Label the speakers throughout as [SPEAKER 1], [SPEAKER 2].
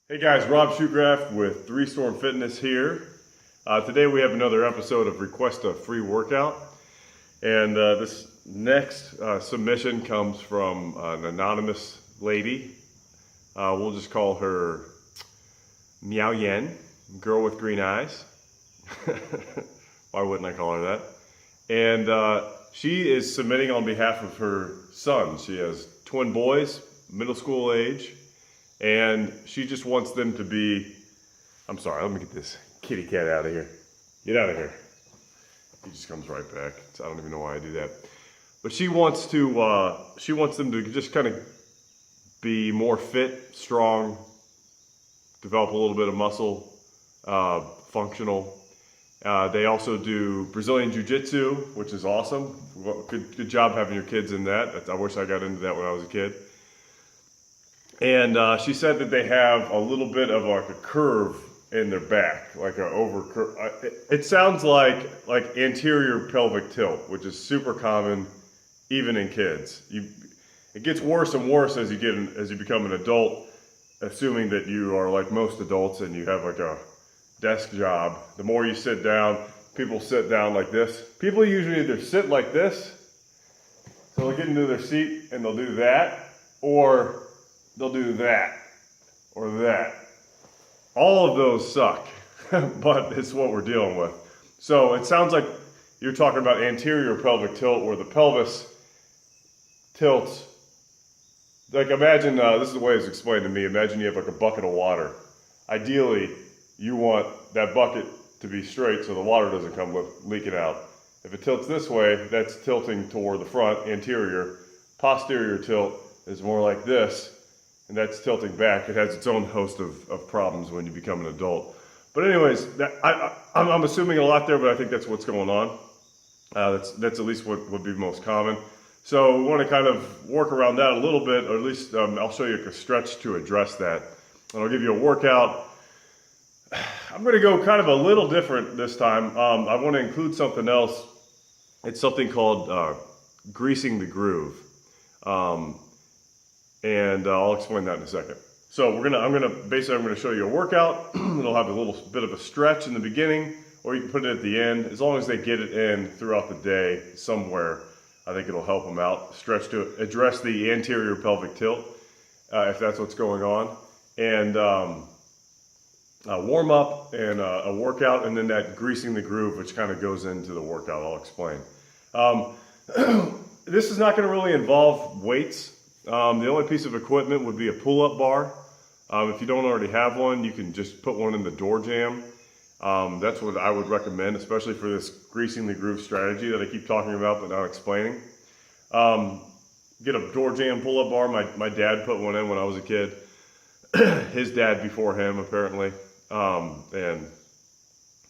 [SPEAKER 1] Hey guys, Rob Shoegraph with 3 Storm Fitness here. Today we have another episode of Request a Free Workout. And this next submission comes from an anonymous lady. We'll just call her Meow Yen, girl with green eyes. Why wouldn't I call her that? And she is submitting on behalf of her sons. She has twin boys, middle school age. And she just wants them to be, I'm sorry, let me get this kitty cat out of here. Get out of here. He just comes right back. I don't even know why I do that. But she wants them to just kind of be more fit, strong, develop a little bit of muscle, functional. They also do Brazilian Jiu-Jitsu, which is awesome. Good job having your kids in that. I wish I got into that when I was a kid. And she said that they have a little bit of like a curve in their back, like an over curve. It sounds like anterior pelvic tilt, which is super common even in kids. It gets worse and worse as you become an adult, assuming that you are like most adults and you have like a desk job. The more you sit down, people sit down like this. People usually either sit like this, so they'll get into their seat and they'll do that, or they'll do that or that. All of those suck, but it's what we're dealing with. So it sounds like you're talking about anterior pelvic tilt, where the pelvis tilts. Like imagine, this is the way it's explained to me. Imagine you have like a bucket of water. Ideally, you want that bucket to be straight so the water doesn't come leaking out. If it tilts this way, that's tilting toward the front, anterior. Posterior tilt is more like this, and that's tilting back. It has its own host of problems when you become an adult. But anyways, I'm assuming a lot there, but I think that's what's going on. That's at least what would be most common. So we want to kind of work around that a little bit, or at least I'll show you a stretch to address that. And I'll give you a workout. I'm going to go kind of a little different this time. I want to include something else. It's something called greasing the groove. And I'll explain that in a second. So I'm gonna show you a workout. It'll have a little bit of a stretch in the beginning, or you can put it at the end. As long as they get it in throughout the day somewhere, I think it'll help them out. Stretch to address the anterior pelvic tilt, if that's what's going on. And warm up and a workout, and then that greasing the groove, which kind of goes into the workout. I'll explain. This is not gonna really involve weights. The only piece of equipment would be a pull-up bar. If you don't already have one, you can just put one in the door jamb. That's what I would recommend, especially for this greasing the groove strategy that I keep talking about but not explaining. Get a door jamb pull-up bar. My dad put one in when I was a kid. His dad before him, apparently. And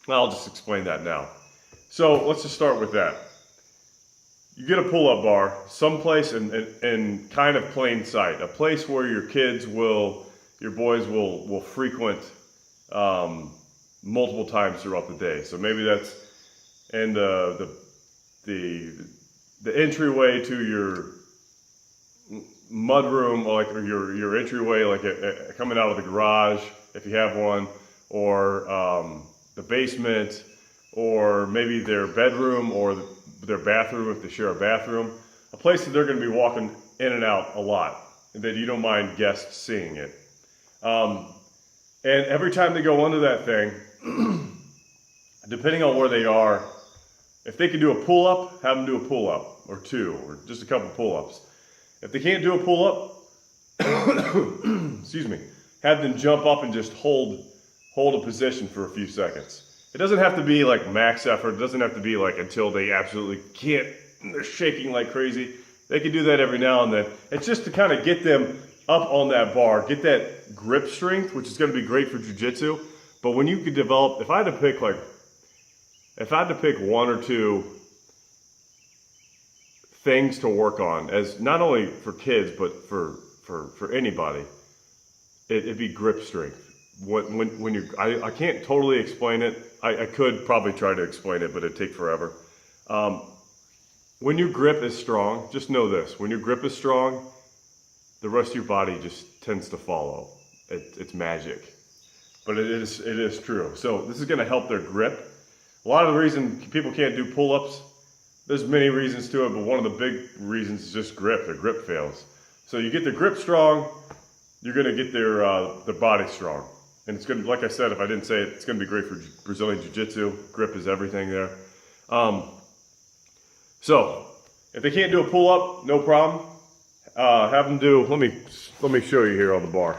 [SPEAKER 1] I'll just explain that now. So let's just start with that. You get a pull-up bar someplace in kind of plain sight, a place where your boys will frequent multiple times throughout the day. So maybe that's in the entryway to your mudroom, or your entryway, like coming out of the garage if you have one, or the basement, or maybe their bedroom, or their bathroom if they share a bathroom. A place that they're going to be walking in and out a lot, and that you don't mind guests seeing it. And every time they go under that thing, depending on where they are, if they can do a pull-up, have them do a pull-up, or two, or just a couple pull-ups. If they can't do a pull-up, excuse me, have them jump up and just hold a position for a few seconds. It doesn't have to be like max effort. It doesn't have to be like until they absolutely can't, they're shaking like crazy. They can do that every now and then. It's just to kind of get them up on that bar, get that grip strength, which is going to be great for jiu-jitsu. But when you could develop, if I had to pick one or two things to work on, as not only for kids but for anybody, it'd be grip strength. I can't totally explain it. I could probably try to explain it, but it'd take forever. When your grip is strong, just know this: when your grip is strong, the rest of your body just tends to follow. it's magic. But it is true. So this is going to help their grip. A lot of the reason people can't do pull-ups, there's many reasons to it, but one of the big reasons is just grip. Their grip fails. So you get their grip strong, you're going to get their body strong. And it's going to, like I said, if I didn't say it, it's going to be great for Brazilian Jiu-Jitsu. Grip is everything there. So if they can't do a pull-up, no problem. Have them do, let me show you here on the bar.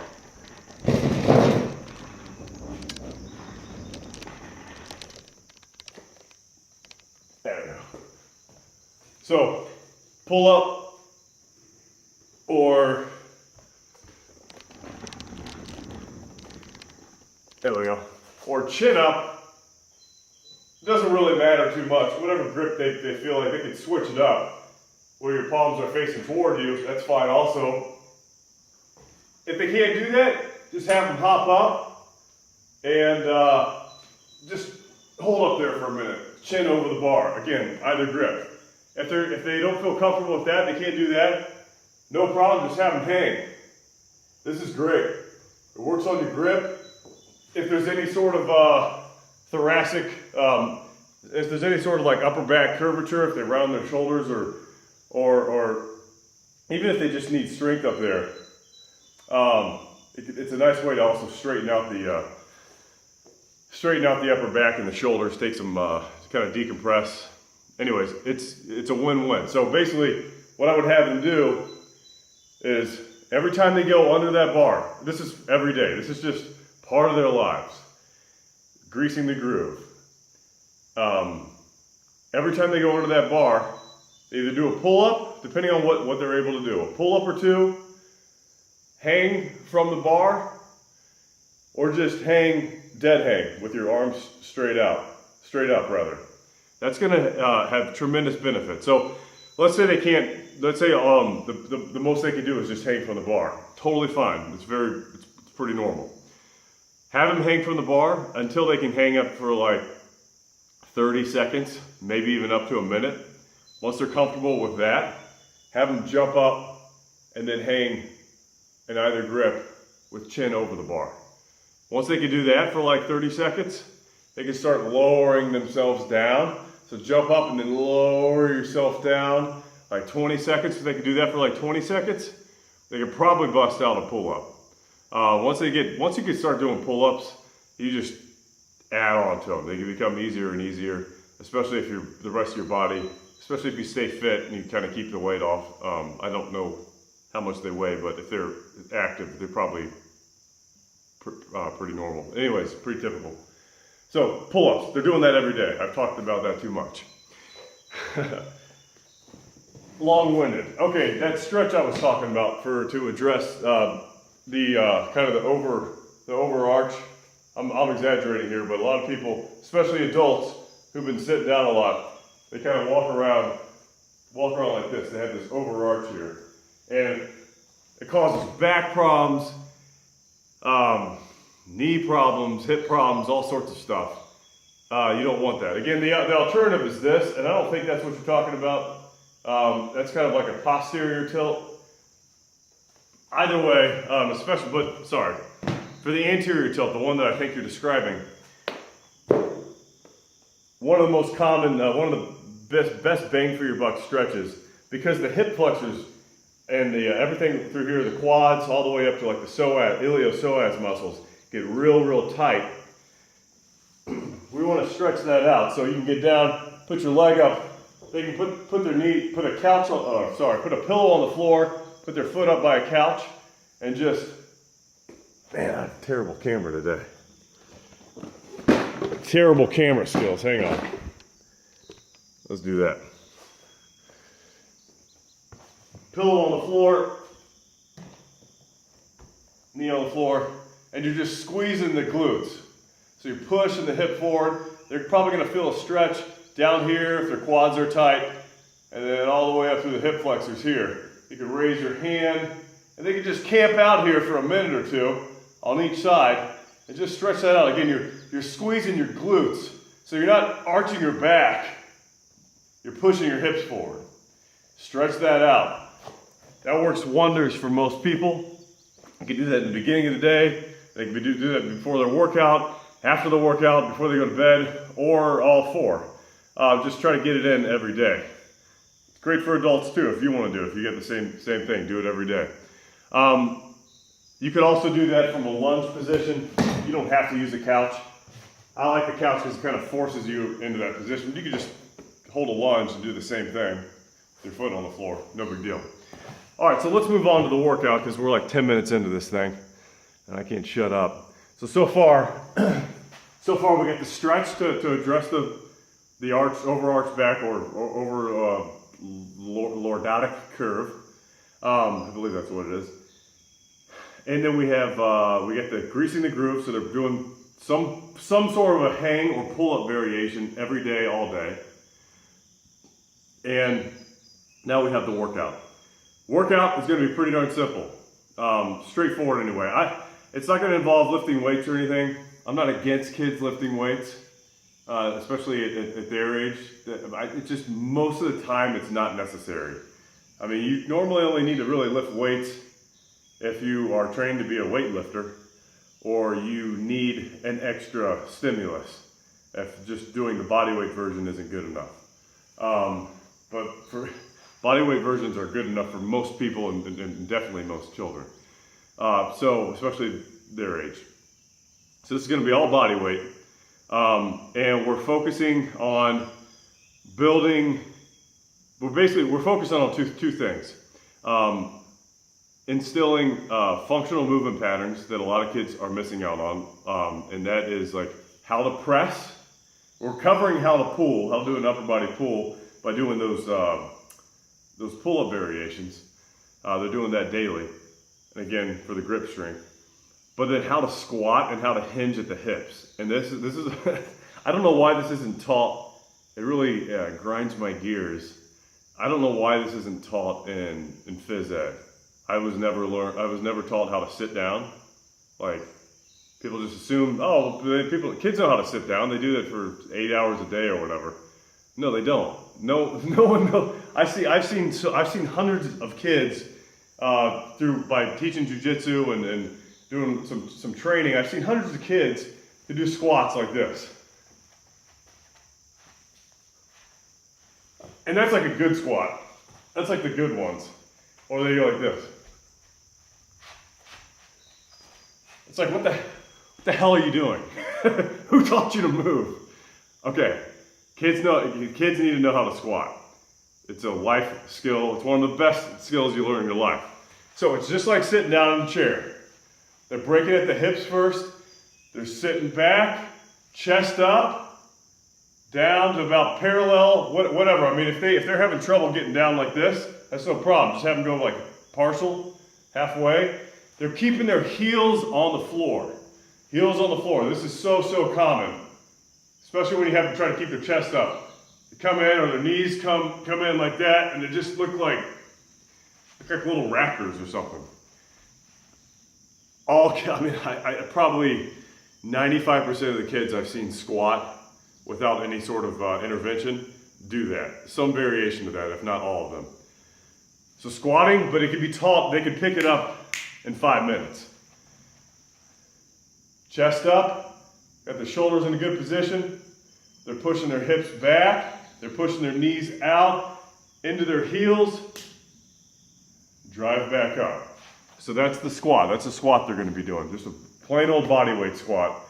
[SPEAKER 1] There we go. So pull up or, there we go, or chin up. Doesn't really matter too much. Whatever grip they feel like, they can switch it up where your palms are facing toward you. That's fine also. If they can't do that, just have them hop up and just hold up there for a minute. Chin over the bar. Again, either grip. If they don't feel comfortable with that, they can't do that, no problem, just have them hang. This is great. It works on your grip. If there's any sort of thoracic, if there's any sort of like upper back curvature, if they round their shoulders or even if they just need strength up there, it's a nice way to also straighten out the upper back and the shoulders, take some kind of decompress. Anyways, it's a win-win. So basically, what I would have them do is every time they go under that bar, this is every day, this is just part of their lives, greasing the groove. Every time they go under that bar, they either do a pull-up, depending on what they're able to do, a pull-up or two, hang from the bar, or just dead hang with your arms straight up rather. That's going to have tremendous benefit. So let's say they can't, let's say the most they can do is just hang from the bar. Totally fine. It's pretty normal. Have them hang from the bar until they can hang up for like 30 seconds, maybe even up to a minute. Once they're comfortable with that, have them jump up and then hang in either grip with chin over the bar. Once they can do that for like 30 seconds, they can start lowering themselves down. So jump up and then lower yourself down like 20 seconds. If they can do that for like 20 seconds, they can probably bust out a pull-up. Once you can start doing pull-ups, you just add on to them. They can become easier and easier, especially if the rest of your body, especially if you stay fit and you kind of keep the weight off. I don't know how much they weigh, but if they're active, they're probably pretty normal. Anyways, pretty typical. So pull-ups, they're doing that every day. I've talked about that too much. Long-winded. Okay, that stretch I was talking about to address the kind of the overarch. I'm exaggerating here, but a lot of people, especially adults who've been sitting down a lot, they kind of walk around like this. They have this overarch here, and it causes back problems, knee problems, hip problems, all sorts of stuff. You don't want that. Again, the alternative is this, and I don't think that's what you're talking about. That's kind of like a posterior tilt. Either way, for the anterior tilt, the one that I think you're describing, one of the most common, one of the best bang for your buck stretches, because the hip flexors and the everything through here, the quads, all the way up to like the iliopsoas muscles, get real tight. We want to stretch that out so you can get down, put your leg up. They can put their knee, put a pillow on the floor, put their foot up by a couch, and just, man, I have terrible camera today. Terrible camera skills, hang on. Let's do that. Pillow on the floor, knee on the floor, and you're just squeezing the glutes. So you're pushing the hip forward. They're probably going to feel a stretch down here if their quads are tight, and then all the way up through the hip flexors here. You can raise your hand, and they can just camp out here for a minute or two on each side, and just stretch that out. Again, you're squeezing your glutes, so you're not arching your back. You're pushing your hips forward. Stretch that out. That works wonders for most people. You can do that in the beginning of the day. They can do that before their workout, after the workout, before they go to bed, or all four. Just try to get it in every day. It's great for adults too if you want to do it. If you get the same thing, do it every day. You could also do that from a lunge position. You don't have to use a couch. I like the couch because it kind of forces you into that position. You can just hold a lunge and do the same thing. Your foot on the floor, no big deal. All right, so let's move on to the workout because we're like 10 minutes into this thing and I can't shut up. So far we got the stretch to address the arch, overarch back or over lordotic curve. I believe that's what it is. And then we got the greasing the groove, so they're doing some sort of a hang or pull-up variation every day, all day. And now we have the workout. Workout is going to be pretty darn simple. Straightforward anyway. It's not going to involve lifting weights or anything. I'm not against kids lifting weights, especially at their age. It's just most of the time it's not necessary. I mean, you normally only need to really lift weights if you are trained to be a weightlifter or you need an extra stimulus if just doing the bodyweight version isn't good enough. But for bodyweight versions are good enough for most people and definitely most children. So especially their age. So this is going to be all bodyweight, and we're focusing on building. We're focusing on two things. Instilling functional movement patterns that a lot of kids are missing out on, and that is like how to press. We're covering how to pull, how to do an upper body pull by doing those pull-up variations. They're doing that daily, and again for the grip strength. But then how to squat and how to hinge at the hips. And this is I don't know why this isn't taught. It really grinds my gears. I don't know why this isn't taught in phys ed. I was never taught how to sit down. Like, people just assume, kids know how to sit down. They do that for 8 hours a day or whatever. No, they don't. No one knows. I've seen hundreds of kids by teaching jujitsu and doing some training. I've seen hundreds of kids who do squats like this. And that's like a good squat. That's like the good ones. Or they go like this. It's like, what the hell are you doing? Who taught you to move? Okay, kids need to know how to squat. It's a life skill. It's one of the best skills you learn in your life. So it's just like sitting down in a chair. They're breaking at the hips first. They're sitting back, chest up, down to about parallel, whatever. I mean, if they're having trouble getting down like this, that's no problem. Just have them go like partial, halfway. They're keeping their heels on the floor. Heels on the floor. This is so common, especially when you have to try to keep their chest up. They come in, or their knees come in like that, and they just look like little raptors or something. I probably 95% of the kids I've seen squat without any sort of intervention do that. Some variation of that, if not all of them. So squatting, but it can be taught, they can pick it up in 5 minutes. Chest up, got the shoulders in a good position. They're pushing their hips back. They're pushing their knees out into their heels. Drive back up. So that's the squat. That's the squat they're going to be doing. Just a plain old bodyweight squat.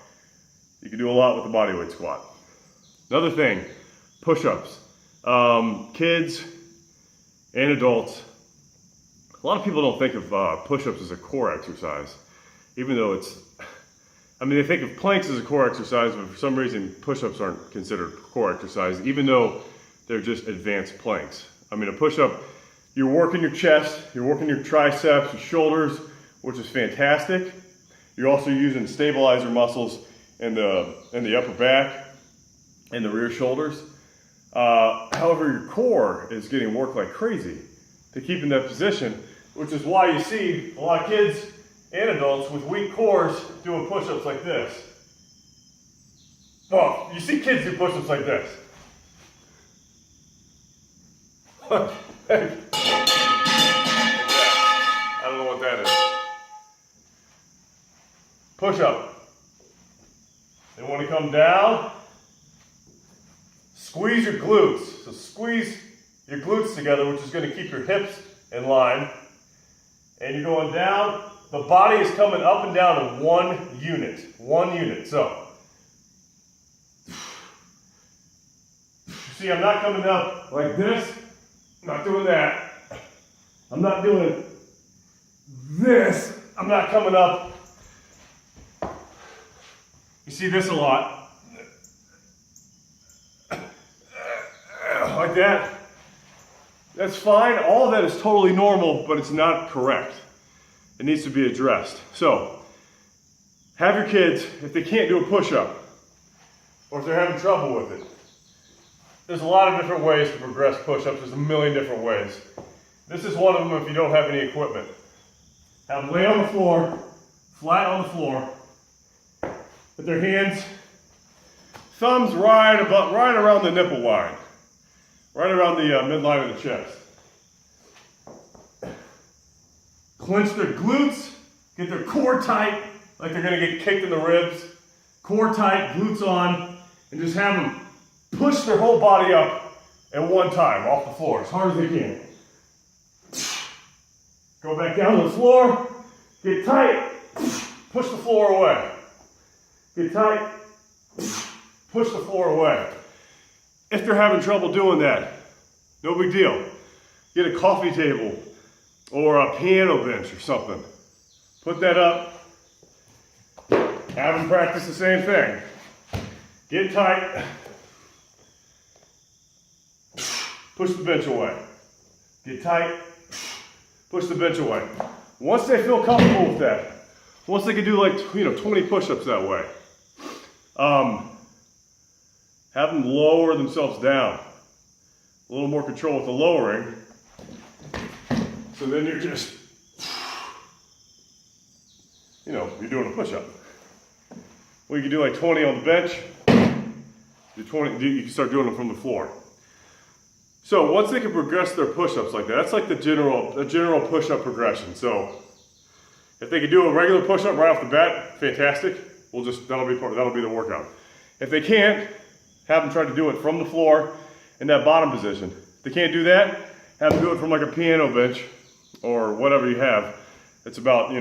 [SPEAKER 1] You can do a lot with the bodyweight squat. Another thing, push-ups. Kids and adults. A lot of people don't think of push-ups as a core exercise, even though they think of planks as a core exercise, but for some reason push-ups aren't considered core exercise, even though they're just advanced planks. I mean, a push-up, you're working your chest, you're working your triceps, your shoulders, which is fantastic. You're also using stabilizer muscles in the upper back and the rear shoulders. However, your core is getting worked like crazy to keep in that position, which is why you see a lot of kids and adults with weak cores doing push-ups like this. Well, you see kids do push-ups like this. I don't know what that is. push up. They want to come down. Squeeze your glutes. So squeeze your glutes together, which is going to keep your hips in line. And you're going down. The body is coming up and down in one unit. One unit. So, you see, I'm not coming up like this. I'm not doing that. I'm not doing this. I'm not coming up. You see this a lot. Like that. That's fine. All of that is totally normal, but it's not correct. It needs to be addressed. So, have your kids, if they can't do a push-up, or if they're having trouble with it, there's a lot of different ways to progress push-ups. There's a million different ways. This is one of them if you don't have any equipment. Have them lay on the floor, flat on the floor, with their hands, thumbs right around the nipple line, right around the midline of the chest. Clench their glutes, get their core tight, like they're gonna get kicked in the ribs. Core tight, glutes on, and just have them push their whole body up at one time off the floor as hard as they can. Go back down to the floor, get tight, push the floor away. Get tight, push the floor away. If they're having trouble doing that, no big deal. Get a coffee table or a piano bench or something. Put that up. Have them practice the same thing. Get tight. Push the bench away. Get tight. Push the bench away. Once they feel comfortable with that, once they can do like 20 push-ups that way, have them lower themselves down. A little more control with the lowering. So then you're just, you're doing a push-up. Well, you can do like 20 on the bench. You can start doing them from the floor. So once they can progress their push-ups like that, that's like the general push-up progression. So if they can do a regular push-up right off the bat, fantastic. That'll be the workout. If they can't, have them try to do it from the floor in that bottom position. If they can't do that, have them do it from like a piano bench or whatever you have. It's about,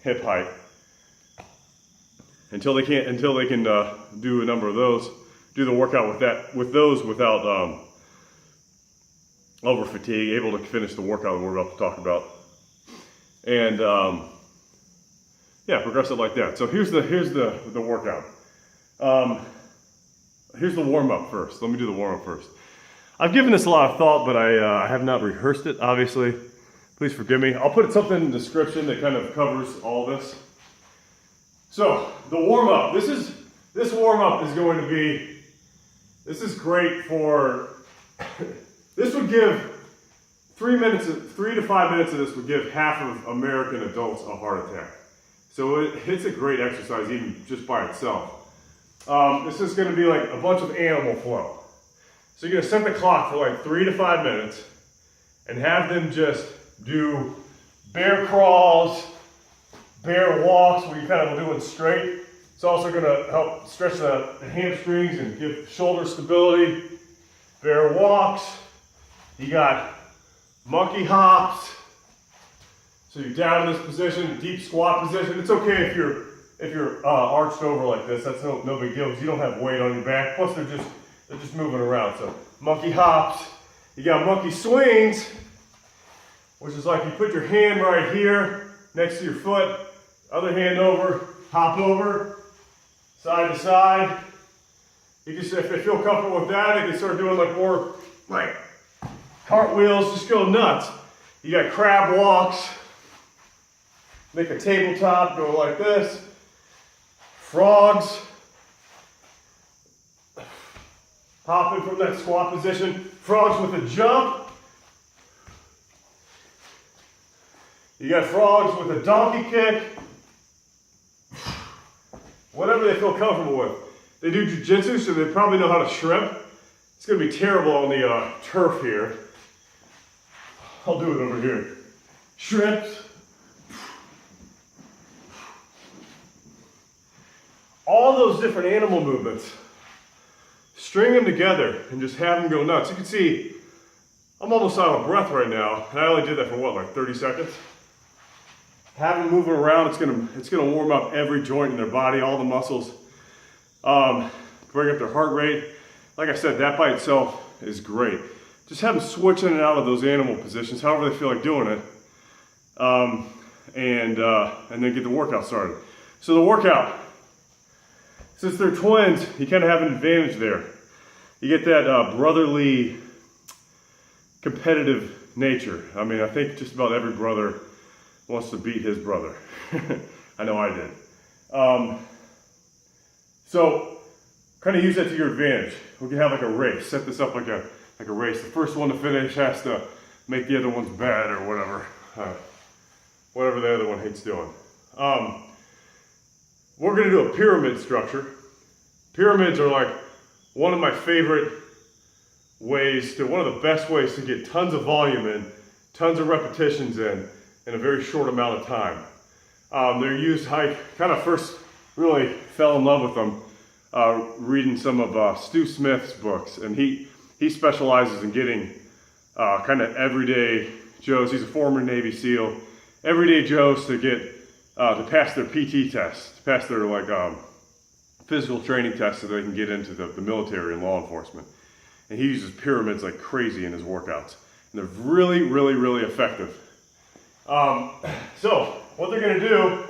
[SPEAKER 1] hip height. Until they can do a number of those, do the workout with those without over fatigue, able to finish the workout that we're about to talk about. And progress it like that. So here's the workout. Here's the warm-up first. Let me do the warm-up first. I've given this a lot of thought, but I have not rehearsed it, obviously. Please forgive me. I'll put something in the description that kind of covers all this. So, the warm-up. This warm-up is going to be, this is great for, this would give 3 to 5 minutes of this would give half of American adults a heart attack. So it's a great exercise even just by itself. This is going to be like a bunch of animal flow. So you're going to set the clock for like 3 to 5 minutes and have them just do bear crawls, bear walks where you kind of doing straight. It's also going to help stretch the hamstrings and give shoulder stability. Bear walks. You got monkey hops. So you're down in this position, deep squat position. It's okay if you're arched over like this. That's no big deal because you don't have weight on your back. Plus they're just moving around. So monkey hops. You got monkey swings, which is like you put your hand right here next to your foot, other hand over, hop over, side to side. You just, if they feel comfortable with that, they can start doing like more like cartwheels, just go nuts. You got crab walks. Make a tabletop, go like this. Frogs. Hopping from that squat position. Frogs with a jump. You got frogs with a donkey kick. Whatever they feel comfortable with. They do jiu-jitsu, so they probably know how to shrimp. It's going to be terrible on the turf here. I'll do it over here. Shrimps. all those different animal movements, string them together and just have them go nuts. You can see I'm almost out of breath right now, and I only did that for what, like 30 seconds? Have them moving around, it's gonna warm up every joint in their body, all the muscles, bring up their heart rate. Like I said, that by itself is great. Just have them switch in and out of those animal positions, however they feel like doing it, and then get the workout started. So the workout, since they're twins, you kind of have an advantage there. You get that brotherly, competitive nature. I mean, I think just about every brother wants to beat his brother. I know I did. So kind of use that to your advantage. We can have like a race. Set this up like a race. The first one to finish has to make the other ones bad or whatever. Whatever the other one hates doing. We're going to do a pyramid structure. Pyramids are like one of my favorite ways to, one of the best ways to get tons of volume in, tons of repetitions in a very short amount of time. They're used, I kind of first really fell in love with them reading some of Stu Smith's books, and he specializes in getting kind of everyday Joes. He's a former Navy SEAL. Everyday Joes to get to pass their PT tests, to pass their like physical training tests so they can get into the military and law enforcement. And he uses pyramids like crazy in his workouts, and they're really, really, really effective. So what they're going to do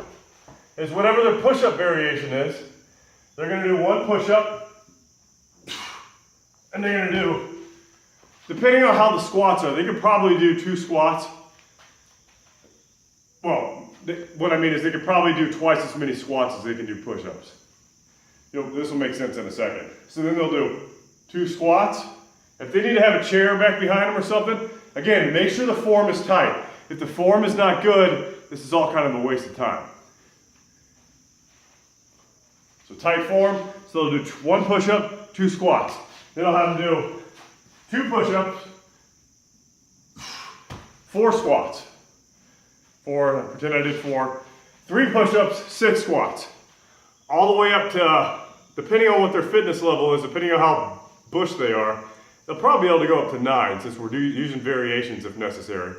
[SPEAKER 1] is whatever their push-up variation is, they're going to do one push-up, and they're going to do, depending on how the squats are, they could probably do 2 squats. Well, what I mean is they could probably do twice as many squats as they can do push-ups. This will make sense in a second. So then they'll do 2 squats. If they need to have a chair back behind them or something, again, make sure the form is tight. If the form is not good, this is all kind of a waste of time. So tight form, so they'll do 1 push-up, 2 squats. Then I'll have them do 2 push-ups, 4 squats. 4, pretend I did 4. 3 push-ups, 6 squats. All the way up to, depending on what their fitness level is, depending on how bush they are, they'll probably be able to go up to 9 since we're using variations if necessary.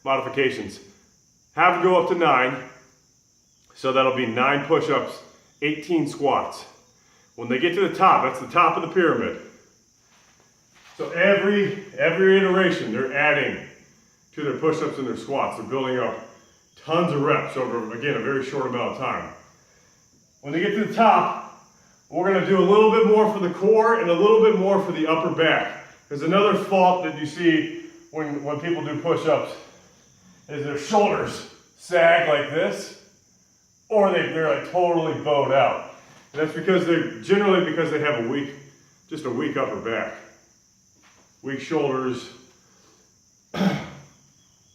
[SPEAKER 1] Modifications. Have to go up to 9. So that'll be 9 push-ups, 18 squats. When they get to the top, that's the top of the pyramid. So every iteration, they're adding to their push-ups and their squats. They're building up tons of reps over, again, a very short amount of time. When they get to the top, we're going to do a little bit more for the core and a little bit more for the upper back. There's another fault that you see when people do push-ups is their shoulders sag like this, or they're like totally bowed out. And that's because generally because they have just a weak upper back. Weak shoulders.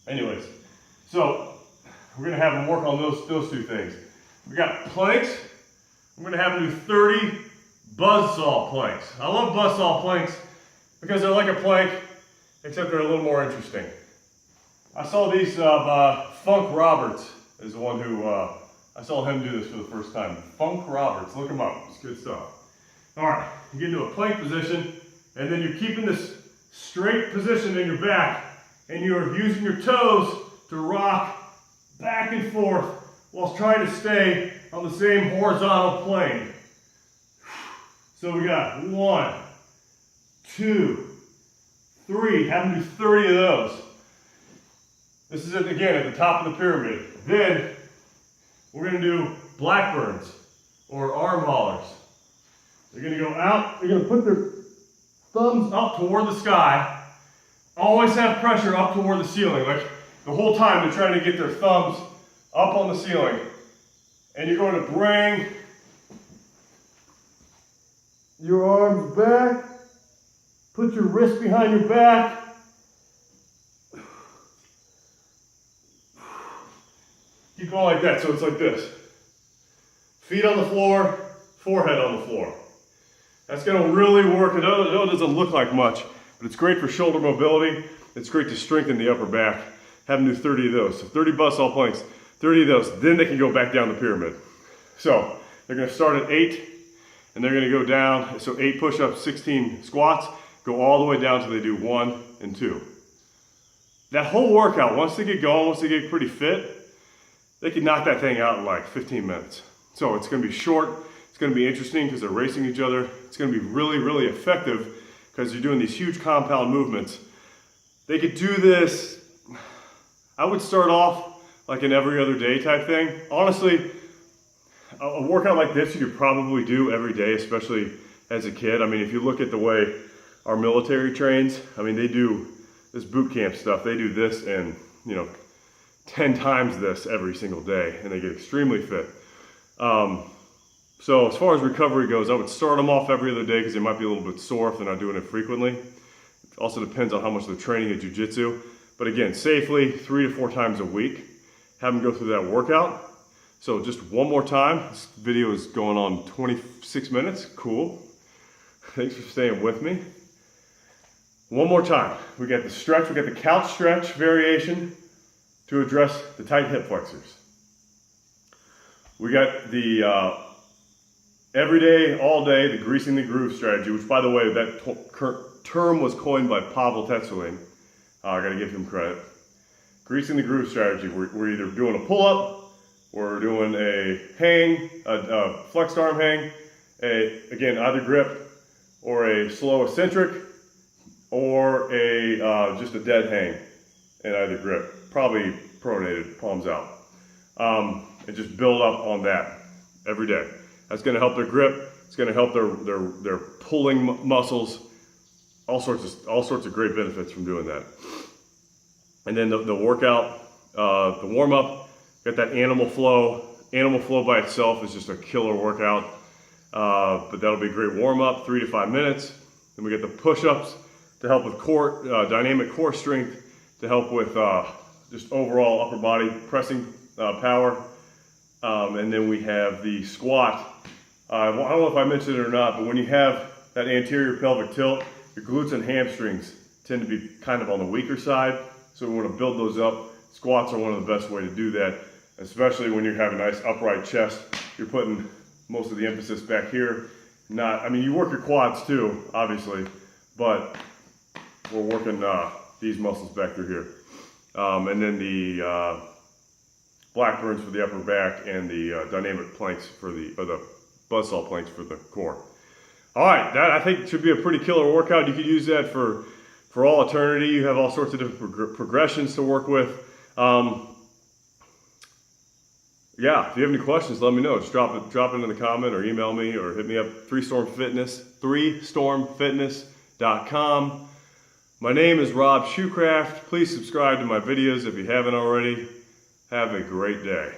[SPEAKER 1] Anyways, so we're going to have them work on those 2 things. We got planks. I'm going to have them do 30 buzzsaw planks. I love buzzsaw planks because they're like a plank, except they're a little more interesting. I saw these, Funk Roberts is the one who, I saw him do this for the first time. Funk Roberts, look him up, it's good stuff. All right, you get into a plank position, and then you're keeping this straight position in your back, and you're using your toes to rock back and forth while trying to stay on the same horizontal plane. So we got 1, 2, 3, have them do 30 of those. This is it again at the top of the pyramid. Then we're going to do blackbirds or arm haulers. They're going to go out, they're going to put their thumbs up toward the sky. Always have pressure up toward the ceiling. Like the whole time they're trying to get their thumbs up on the ceiling. And you're going to bring your arms back, put your wrist behind your back. Keep going like that, so it's like this. Feet on the floor, forehead on the floor. That's going to really work. I know it doesn't look like much, but it's great for shoulder mobility. It's great to strengthen the upper back. Have them do 30 of those. So 30 buzzsaw planks, 30 of those. Then they can go back down the pyramid. So They're gonna start at 8 and they're gonna go down, so 8 push-ups, 16 squats, go all the way down till they do 1 and 2. That whole workout, once they get going, once they get pretty fit, they can knock that thing out in like 15 minutes. So it's gonna be short, it's gonna be interesting because they're racing each other. It's gonna be really, really effective because you're doing these huge compound movements. They could do this, I would start off like an every other day type thing. Honestly, a workout like this you could probably do every day, especially as a kid. I mean, if you look at the way our military trains, I mean, they do this boot camp stuff. They do this and, 10 times this every single day, and they get extremely fit. So as far as recovery goes, I would start them off every other day because they might be a little bit sore if they're not doing it frequently. It also depends on how much they're training at jiu-jitsu. But again, safely, 3 to 4 times a week, have them go through that workout. So just one more time. This video is going on 26 minutes. Cool. Thanks for staying with me. One more time. We got the stretch, we got the couch stretch variation to address the tight hip flexors. We got the every day, all day, the greasing the groove strategy, which by the way, that term was coined by Pavel Tetzelin. I gotta give him credit. Greasing the groove strategy. We're either doing a pull-up, we're doing a hang, a flexed arm hang, again, either grip, or a slow eccentric, or just a dead hang in either grip. Probably pronated, palms out. And just build up on that every day. That's gonna help their grip, it's gonna help their pulling muscles, all sorts of great benefits from doing that. And then the workout, the warm-up, got that animal flow. Animal flow by itself is just a killer workout, but that'll be a great warm-up, 3 to 5 minutes. Then we get the push-ups to help with core, dynamic core strength, to help with just overall upper body pressing power. And then we have the squat. I don't know if I mentioned it or not, but when you have that anterior pelvic tilt, your glutes and hamstrings tend to be kind of on the weaker side. So we want to build those up. Squats are one of the best way to do that, especially when you have a nice upright chest. You're putting most of the emphasis back here. I mean, you work your quads too, obviously, but we're working these muscles back through here. And then the Blackburns for the upper back and the dynamic planks for the buzzsaw planks for the core. All right, that I think should be a pretty killer workout. You could use that for all eternity. You have all sorts of different progressions to work with. Yeah, if you have any questions, let me know. Just drop it in the comment or email me or hit me up, 3stormfitness.com. My name is Rob Shoecraft. Please subscribe to my videos if you haven't already. Have a great day.